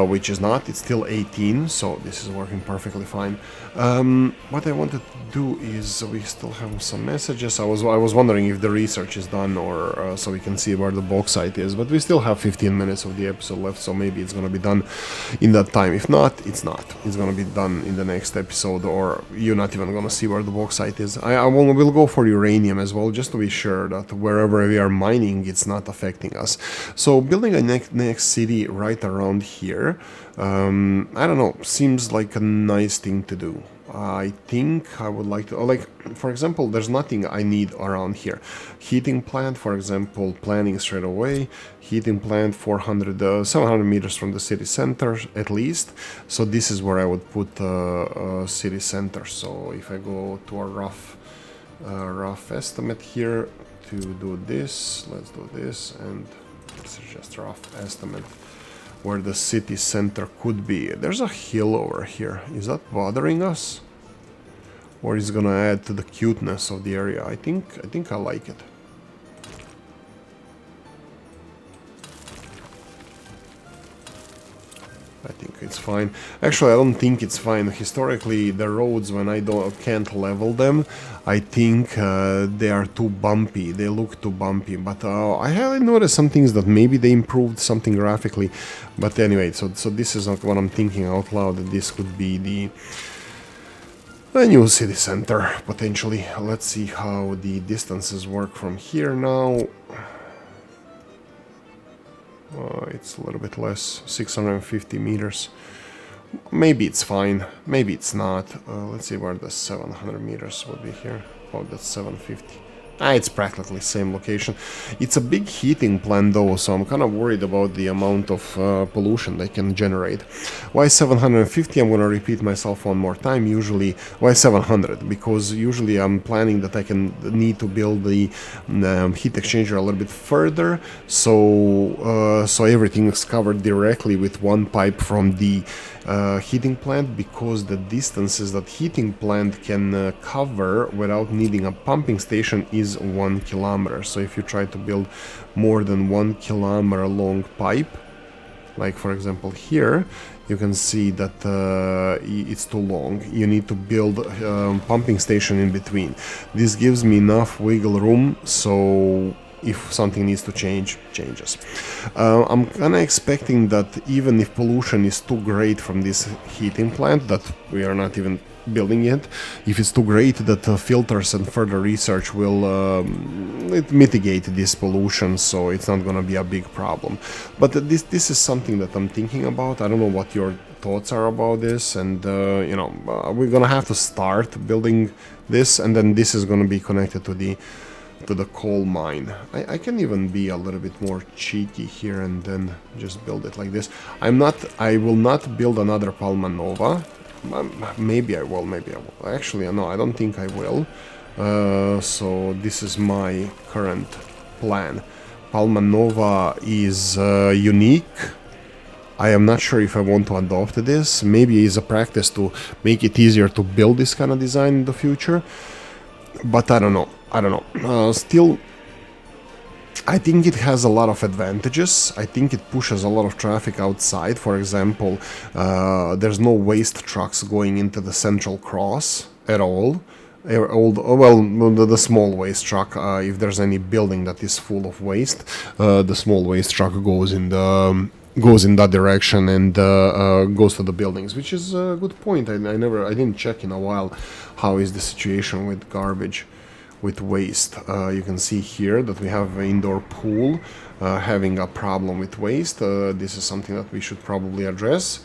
Which is not, it's still 18, so this is working perfectly fine. What I wanted to do is, we still have some messages. I was wondering if the research is done, or so we can see where the bauxite is, but we still have 15 minutes of the episode left, so maybe it's gonna be done in that time. If not, it's not. It's gonna be done in the next episode, or you're not even gonna see where the bauxite is. We'll go for uranium as well, just to be sure that wherever we are mining, it's not affecting us. So building a next city right around here, I don't know, seems like a nice thing to do. I think I would like to, like, for example, there's nothing I need around here. Heating plant, for example, planning straight away. Heating plant 700 meters from the city center at least. So this is where I would put city center. So if I go to a rough estimate here to do this, let's do this, and this is just a rough estimate where the city center could be. There's a hill over here. Is that bothering us? Or is it gonna add to the cuteness of the area? I think I like it. I think it's fine. Actually, I don't think it's fine. Historically, the roads, when I can't level them, I think they are too bumpy. They look too bumpy. But I have noticed some things that maybe they improved something graphically. But anyway, so this is not what I'm thinking out loud. That this could be the new city center potentially. Let's see how the distances work from here now. It's a little bit less, 650 meters. Maybe it's fine, maybe it's not. Let's see where the 700 meters would be here. Oh, that's 750. It's practically same location. It's a big heating plant though, so I'm kind of worried about the amount of pollution they can generate. Why 750? I'm gonna repeat myself one more time. Usually, why 700? Because usually I'm planning that I need to build the heat exchanger a little bit further, so everything is covered directly with one pipe from the heating plant, because the distances that heating plant can cover without needing a pumping station is 1 kilometer. So if you try to build more than 1 kilometer long pipe, like for example here, you can see that it's too long. You need to build a pumping station in between. This gives me enough wiggle room, so if something needs to change, changes. I'm kind of expecting that even if pollution is too great from this heating plant that we are not even building yet, if it's too great, that filters and further research will mitigate this pollution, so it's not going to be a big problem. But this is something that I'm thinking about. I don't know what your thoughts are about this, and you know, we're going to have to start building this, and then this is going to be connected to the coal mine. I can even be a little bit more cheeky here and then just build it like this. I will not build another Palmanova. Maybe I will, maybe I will. Actually, no, I don't think I will. So this is my current plan. Palmanova is unique. I am not sure if I want to adopt this. Maybe it's a practice to make it easier to build this kind of design in the future. But I don't know. Still, I think it has a lot of advantages. I think it pushes a lot of traffic outside. For example, there's no waste trucks going into the central cross at all. The small waste truck, if there's any building that is full of waste, the small waste truck goes in that direction and goes to the buildings, which is a good point. I didn't check in a while how is the situation with garbage, with waste. You can see here that we have an indoor pool having a problem with waste. This is something that we should probably address.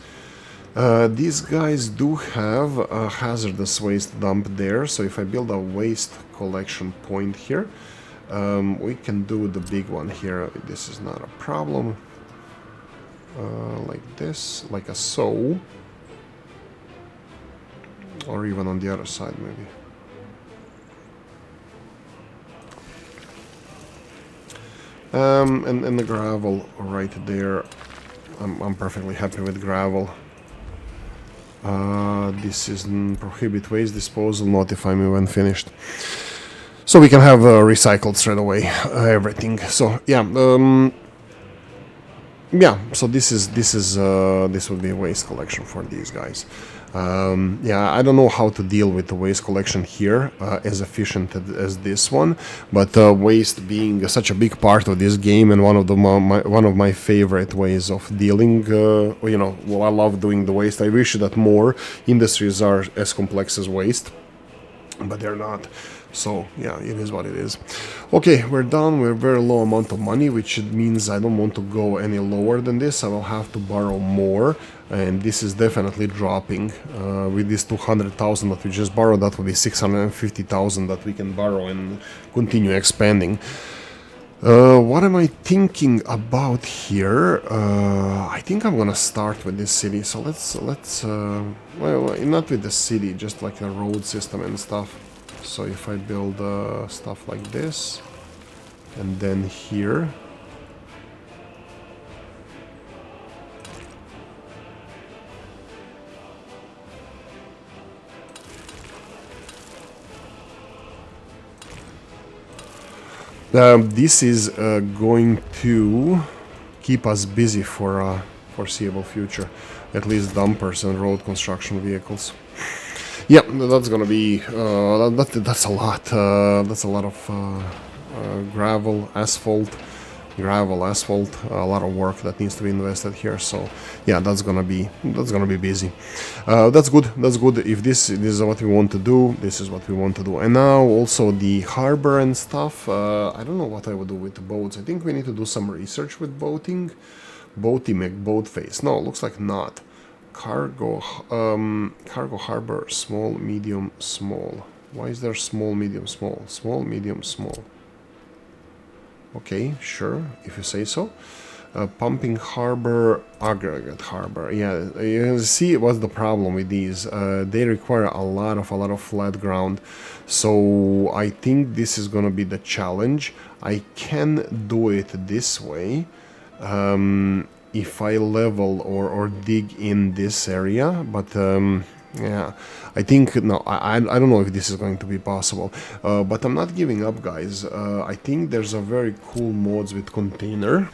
These guys do have a hazardous waste dump there, so if I build a waste collection point here, we can do the big one here. This is not a problem. Like this, like a so. Or even on the other side, maybe. And the gravel right there. I'm perfectly happy with gravel. This is prohibit waste disposal. Notify me when finished. So we can have recycled straight away everything. So yeah, yeah. So this would be a waste collection for these guys. Yeah, I don't know how to deal with the waste collection here as efficient as this one, but waste being such a big part of this game and one of my favorite ways of dealing. You know, well, I love doing the waste. I wish that more industries are as complex as waste, but they're not. So yeah, it is what it is. Okay, we're done. We're very low amount of money, which means I don't want to go any lower than this. I will have to borrow more, and this is definitely dropping. With this 200,000 that we just borrowed, that will be 650,000 that we can borrow and continue expanding. What am I thinking about here? I think I'm gonna start with this city. So let's well, not with the city, just like a road system and stuff. So if I build stuff like this, and then here, this is going to keep us busy for a foreseeable future, at least dumpers and road construction vehicles. Yeah, that's gonna be that's a lot. That's a lot of gravel, asphalt, a lot of work that needs to be invested here. So yeah, that's gonna be busy. That's good. That's good. If this is what we want to do, this is what we want to do. And now also the harbor and stuff. I don't know what I would do with the boats. I think we need to do some research with boating. Boating, boat face. No, looks like not. Cargo harbor, small, medium, small. Why is there small, medium, small? Small, medium, small. Okay, sure, if you say so. Pumping harbor, aggregate harbor. Yeah, you see what's the problem with these. They require a lot of flat ground. So I think this is gonna be the challenge. I can do it this way. If I level or dig in this area, but yeah, I think, no, I don't know if this is going to be possible, but I'm not giving up, guys. I think there's a very cool mods with container.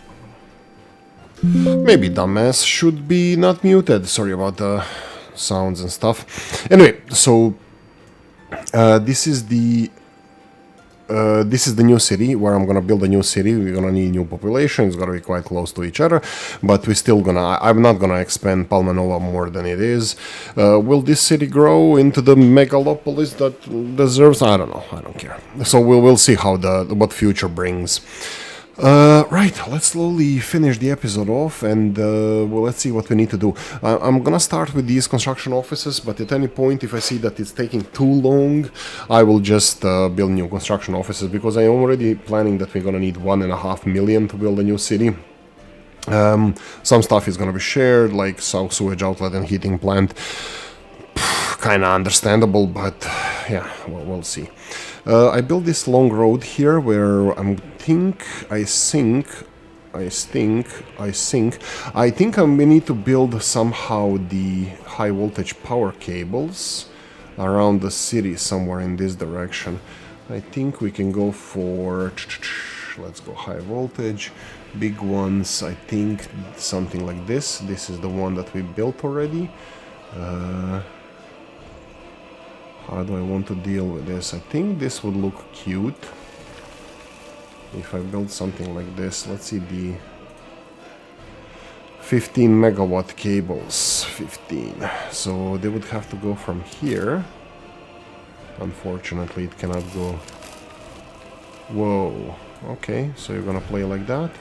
Maybe dumbass should be not muted, sorry about the sounds and stuff. Anyway, so this is the new city where I'm gonna build a new city. We're gonna need new population. It's gonna be quite close to each other, but we're still gonna. I'm not gonna expand Palmanova more than it is. Will this city grow into the megalopolis that deserves? I don't know. I don't care. So we'll see how what future brings. Right, let's slowly finish the episode off, and well, let's see what we need to do. I'm gonna start with these construction offices, but at any point, if I see that it's taking too long, I will just build new construction offices, because I am already planning that we're gonna need 1.5 million to build a new city. Some stuff is gonna be shared, like sewage outlet and heating plant. Kinda understandable, but yeah, well, we'll see. I built this long road here where I think we need to build somehow the high voltage power cables around the city somewhere in this direction. I think we can go for, let's go high voltage, big ones. I think something like this. This is the one that we built already. How do I want to deal with this? I think this would look cute if I build something like this. Let's see, the 15 megawatt cables. 15. So they would have to go from here. Unfortunately, it cannot go. Whoa. Okay, so you're gonna play like that?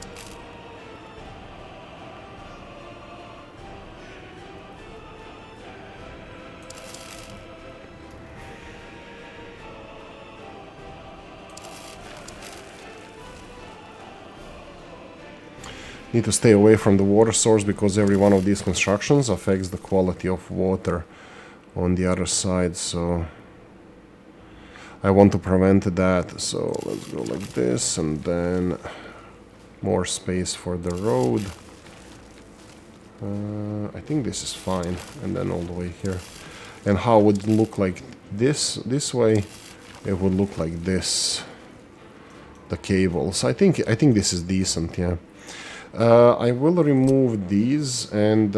Need to stay away from the water source, because every one of these constructions affects the quality of water on the other side, so I want to prevent that. So let's go like this, and then more space for the road. I think this is fine, and then all the way here. And how would it look like this way? It would look like this. The cables. I think this is decent. Yeah. I will remove these and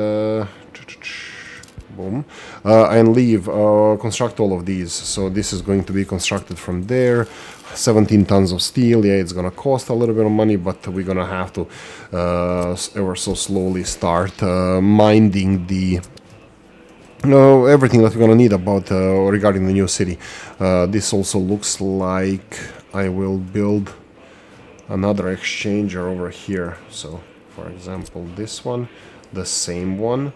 boom, and leave. Construct all of these. So this is going to be constructed from there. 17 tons of steel. Yeah, it's gonna cost a little bit of money, but we're gonna have to ever so slowly start minding the everything that we're gonna need about regarding the new city. This also looks like I will build another exchanger over here. So for example this one, the same one,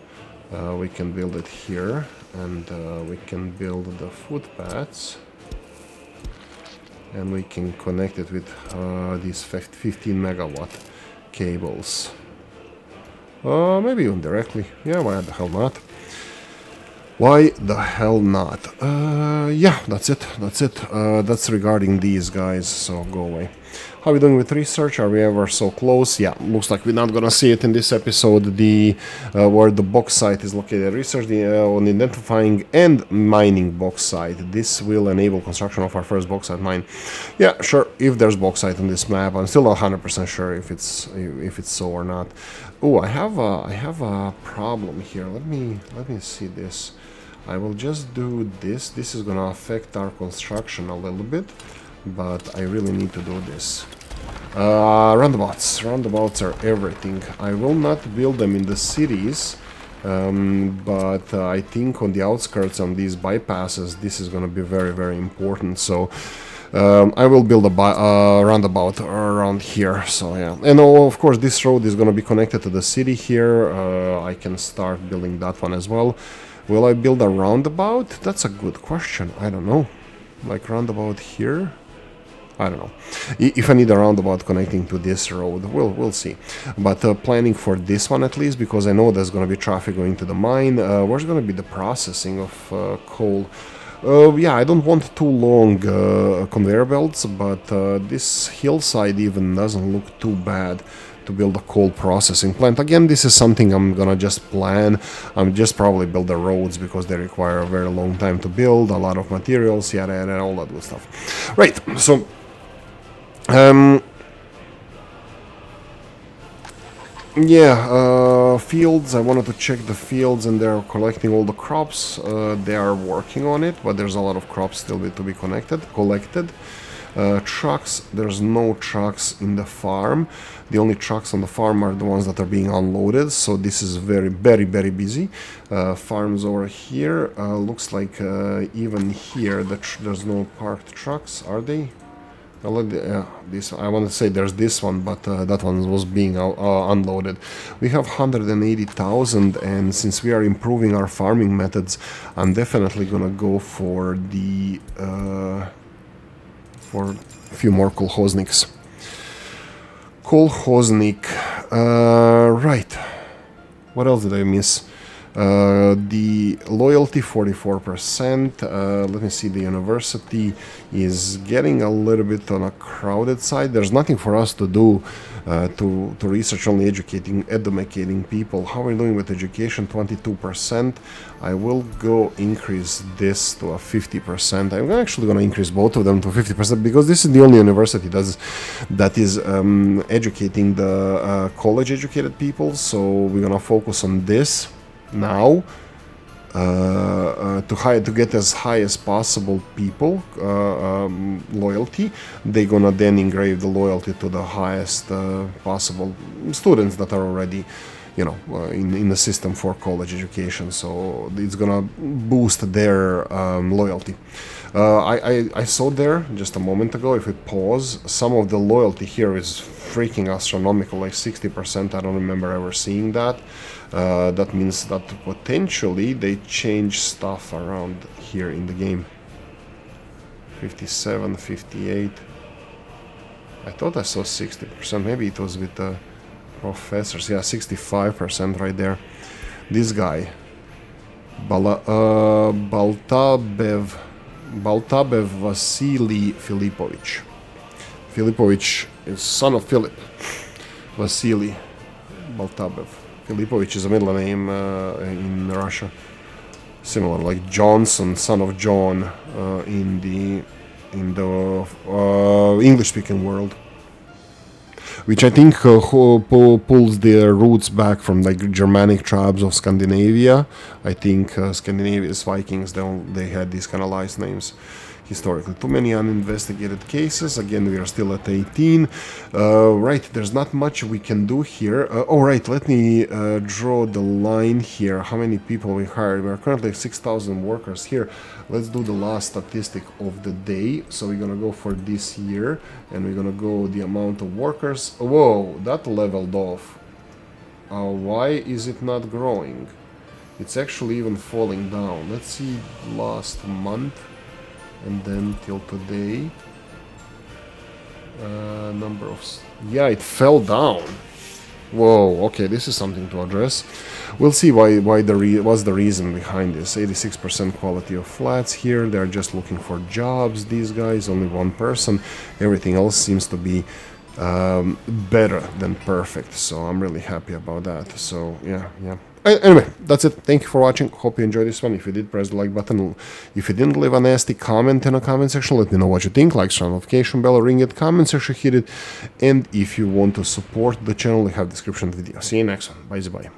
we can build it here, and we can build the footpaths, and we can connect it with these 15 megawatt cables, maybe even directly. Yeah, why the hell not? Why the hell not? Yeah, that's it. That's regarding these guys, so go away. How are we doing with research? Are we ever so close? Yeah, looks like we're not gonna see it in this episode. The where the bauxite is located. Research on identifying and mining bauxite. This will enable construction of our first bauxite mine. Yeah, sure. If there's bauxite on this map, I'm still not 100% sure if it's so or not. Oh, I have a problem here. Let me see this. I will just do this. This is gonna affect our construction a little bit, but I really need to do this. Roundabouts are everything. I will not build them in the cities, but I think on the outskirts, on these bypasses, this is going to be very, very important. So I will build a roundabout around here. So yeah, and of course this road is going to be connected to the city here. I can start building that one as well. Will I build a roundabout? That's a good question. I don't know. Like roundabout here? I don't know. If I need a roundabout connecting to this road, we'll see. But planning for this one at least, because I know there's going to be traffic going to the mine. Where's going to be the processing of coal? Yeah, I don't want too long conveyor belts, but this hillside even doesn't look too bad to build a coal processing plant. Again, this is something I'm gonna just plan. I'm just probably build the roads because they require a very long time to build, a lot of materials, yada yada, all that good stuff. Right, so yeah, fields. I wanted to check the fields, and they're collecting all the crops. They are working on it, but there's a lot of crops still to be collected. Trucks, there's no trucks in the farm. The only trucks on the farm are the ones that are being unloaded, so this is very, very, very busy. Farms over here, looks like even here there's no parked trucks, are they? This I want to say there's this one, but that one was being unloaded. We have 180,000, and since we are improving our farming methods, I'm definitely gonna go for the for a few more kolhozniks. Right. What else did I miss? The loyalty 44%. Let me see, the university is getting a little bit on a crowded side. There's nothing for us to do to research, only educating people. How are we doing with education? 22%. I will go increase this to a 50%. I'm actually going to increase both of them to 50% because this is the only university that is educating the college educated people. So we're going to focus on this now to get as high as possible people loyalty. They're gonna then engrave the loyalty to the highest possible students that are already, you know, in the system for college education. So it's gonna boost their loyalty. I saw there just a moment ago, if we pause, some of the loyalty here is freaking astronomical, like 60%. I don't remember ever seeing that. That means that potentially they change stuff around here in the game. 57, 58. I thought I saw 60%. Maybe it was with the professors. Yeah, 65% right there. This guy. Baltabev Vasily Filipovich. Filipovich is son of Philip. Vasily Baltabev. Filipovich is a middle name in Russia. Similar, like Johnson, son of John, in the English-speaking world, which I think pulls their roots back from like Germanic tribes of Scandinavia. I think Scandinavia's Vikings, they had these kind of last names historically. Too many uninvestigated cases. Again, we are still at 18. Right, there's not much we can do here. Right, let me draw the line here. How many people we hired? We are currently 6,000 workers here. Let's do the last statistic of the day. So we're gonna go for this year, and we're gonna go the amount of workers. Whoa, that leveled off. Why is it not growing? It's actually even falling down. Let's see last month. And then till today, number of... Yeah, it fell down. Whoa, okay, this is something to address. We'll see what's the reason behind this. 86% quality of flats here. They're just looking for jobs, these guys. Only one person. Everything else seems to be better than perfect. So I'm really happy about that. So, yeah. Anyway, that's it. Thank you for watching. Hope you enjoyed this one. If you did, press the like button. If you didn't, leave a nasty comment in the comment section. Let me know what you think. Like, share, notification bell, ring it, comment section, hit it. And if you want to support the channel, we have description of the video. See you next one. Bye.